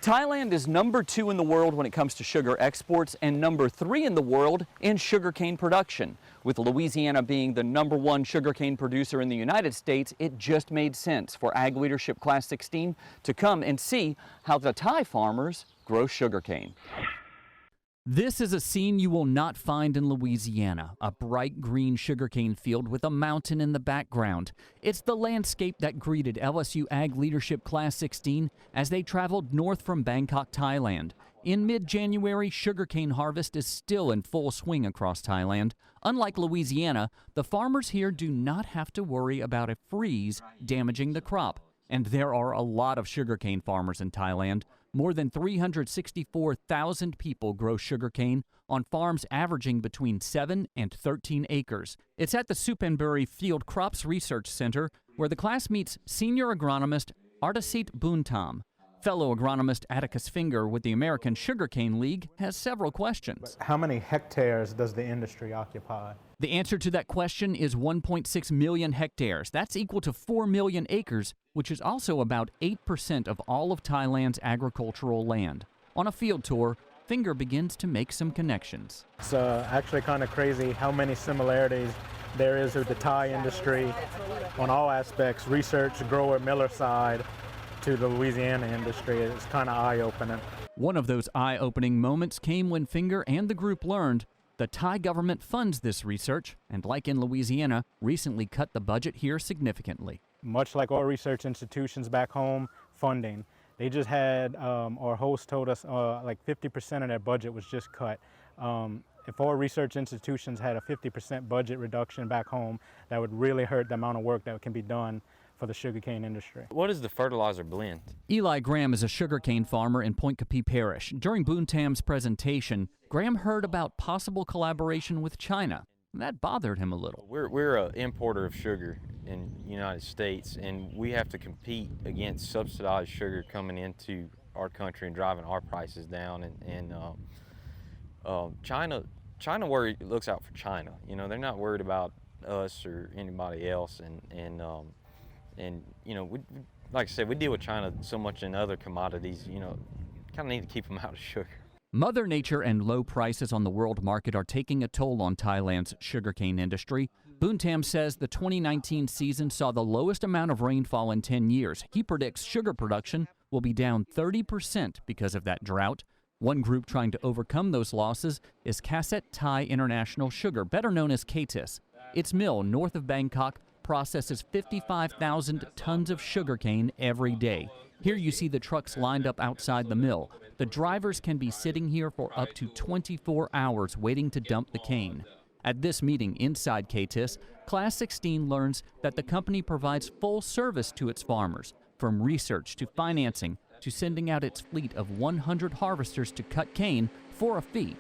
Thailand is #2 in the world when it comes to sugar exports and #3 in the world in sugarcane production. With Louisiana being the #1 sugarcane producer in the United States, it just made sense for Ag Leadership Class 16 to come and see how the Thai farmers grow sugarcane. This is a scene you will not find in Louisiana, a bright green sugarcane field with a mountain in the background. It's the landscape that greeted LSU Ag Leadership Class 16 as they traveled north from Bangkok, Thailand. In mid-January, sugarcane harvest is still in full swing across Thailand. Unlike Louisiana, the farmers here do not have to worry about a freeze damaging the crop. And there are a lot of sugarcane farmers in Thailand. More than 364,000 people grow sugarcane on farms averaging between 7 and 13 acres. It's at the Suphanburi Field Crops Research Center where the class meets senior agronomist Artasit Buntam. Fellow agronomist Atticus Finger with the American Sugarcane League has several questions. How many hectares does the industry occupy? The answer to that question is 1.6 million hectares. That's equal to 4 million acres, which is also about 8% of all of Thailand's agricultural land. On a field tour, Finger begins to make some connections. It's actually kind of crazy how many similarities there is with the Thai industry on all aspects, research, grower, miller side, to the Louisiana industry. It's kind of eye-opening. One of those eye-opening moments came when Finger and the group learned the Thai government funds this research, and like in Louisiana, recently cut the budget here significantly. Much like our research institutions back home, funding. They just had, our host told us like 50% of their budget was just cut. If our research institutions had a 50% budget reduction back home, that would really hurt the amount of work that can be done for the sugarcane industry. What is the fertilizer blend? Eli Graham is a sugarcane farmer in Point Capee Parish. During Buntam's presentation, Graham heard about possible collaboration with China. That bothered him a little. We're an importer of sugar in the United States, and we have to compete against subsidized sugar coming into our country and driving our prices down. China looks out for China. You know, they're not worried about us or anybody else, and you know, like I said, we deal with China so much in other commodities, you know, kind of need to keep them out of sugar. Mother Nature and low prices on the world market are taking a toll on Thailand's sugarcane industry. Buntam says the 2019 season saw the lowest amount of rainfall in 10 years. He predicts sugar production will be down 30% because of that drought. One group trying to overcome those losses is Kasset Thai International Sugar, better known as KTIS. Its mill north of Bangkok processes 55,000 tons of sugarcane every day. Here you see the trucks lined up outside the mill. The drivers can be sitting here for up to 24 hours waiting to dump the cane. At this meeting inside KTIS, Class 16 learns that the company provides full service to its farmers, from research to financing to sending out its fleet of 100 harvesters to cut cane for a fee.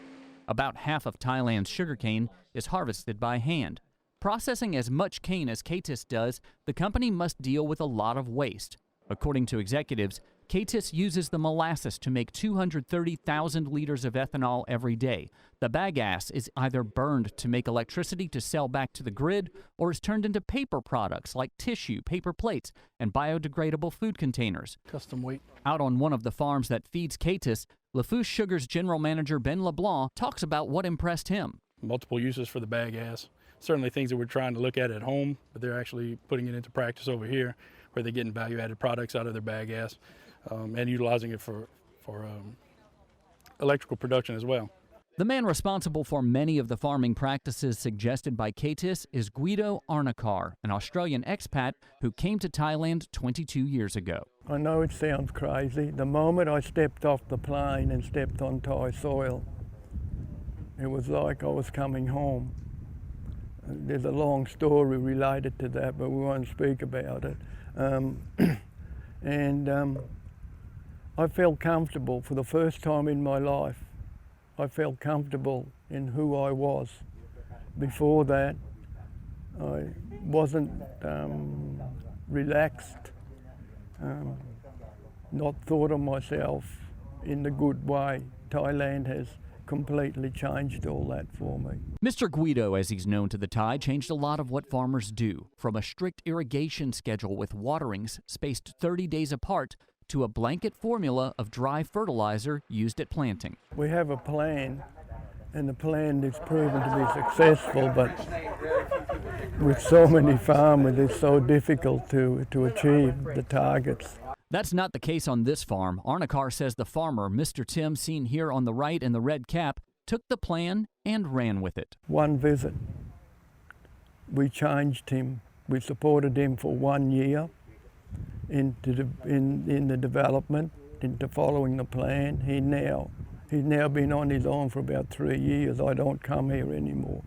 About half of Thailand's sugarcane is harvested by hand. Processing as much cane as KTIS does, the company must deal with a lot of waste. According to executives, KTIS uses the molasses to make 230,000 liters of ethanol every day. The bagasse is either burned to make electricity to sell back to the grid or is turned into paper products like tissue, paper plates, and biodegradable food containers. Custom weight. Out on one of the farms that feeds KTIS, Lafourche Sugar's general manager Ben LeBlanc talks about what impressed him. Multiple uses for the bagasse. Certainly things that we're trying to look at home, but they're actually putting it into practice over here where they're getting value-added products out of their bagasse and utilizing it for electrical production as well. The man responsible for many of the farming practices suggested by KTIS is Guido Arnakar, an Australian expat who came to Thailand 22 years ago. I know it sounds crazy. The moment I stepped off the plane and stepped on Thai soil, it was like I was coming home. There's a long story related to that, but we won't speak about it. I felt comfortable for the first time in my life. I felt comfortable in who I was. Before that, I wasn't relaxed, not thought of myself in the good way. Thailand has completely changed all that for me. Mr. Guido, as he's known to the Thai, changed a lot of what farmers do, from a strict irrigation schedule with waterings spaced 30 days apart to a blanket formula of dry fertilizer used at planting. We have a plan, and the plan is proven to be successful, but with so many farmers, it's so difficult to achieve the targets. That's not the case on this farm. Arnikar says the farmer, Mr. Tim, seen here on the right in the red cap, took the plan and ran with it. One visit, we changed him. We supported him for 1 year in the development, into following the plan. He's now been on his own for about 3 years. I don't come here anymore.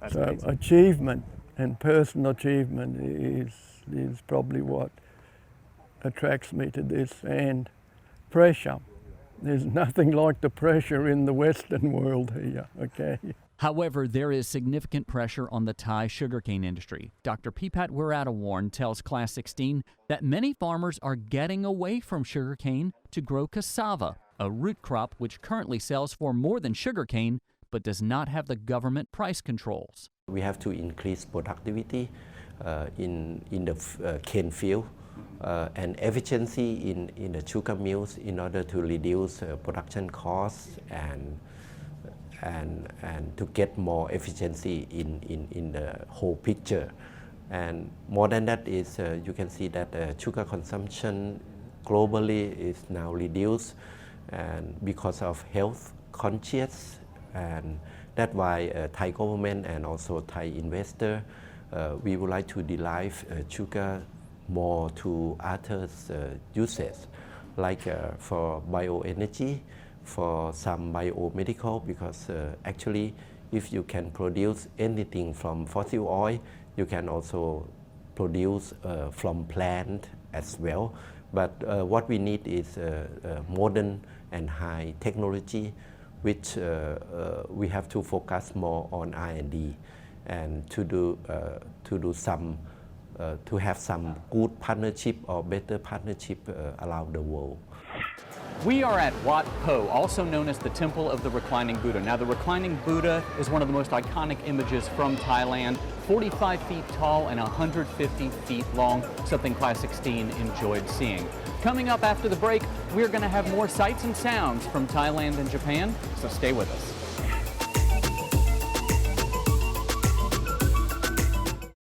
That's so amazing. Achievement and personal achievement is probably what attracts me to this, and pressure. There's nothing like the pressure in the Western world here, okay? However, there is significant pressure on the Thai sugarcane industry. Dr. Pipat Wiratawarn tells Class 16 that many farmers are getting away from sugarcane to grow cassava, a root crop which currently sells for more than sugarcane but does not have the government price controls. We have to increase productivity in the cane field and efficiency in the sugar mills in order to reduce production costs and to get more efficiency in the whole picture. And more than that is you can see that sugar consumption globally is now reduced, and because of health conscious, and that's why Thai government and also Thai investor we would like to derive sugar more to other uses, like for bioenergy, for some biomedical, because actually if you can produce anything from fossil oil, you can also produce from plant as well. But what we need is modern and high technology, which we have to focus more on R&D and to have some good partnership or better partnership around the world. We are at Wat Po, also known as the Temple of the Reclining Buddha. Now, the Reclining Buddha is one of the most iconic images from Thailand, 45 feet tall and 150 feet long, something Class 16 enjoyed seeing. Coming up after the break, we're going to have more sights and sounds from Thailand and Japan, so stay with us.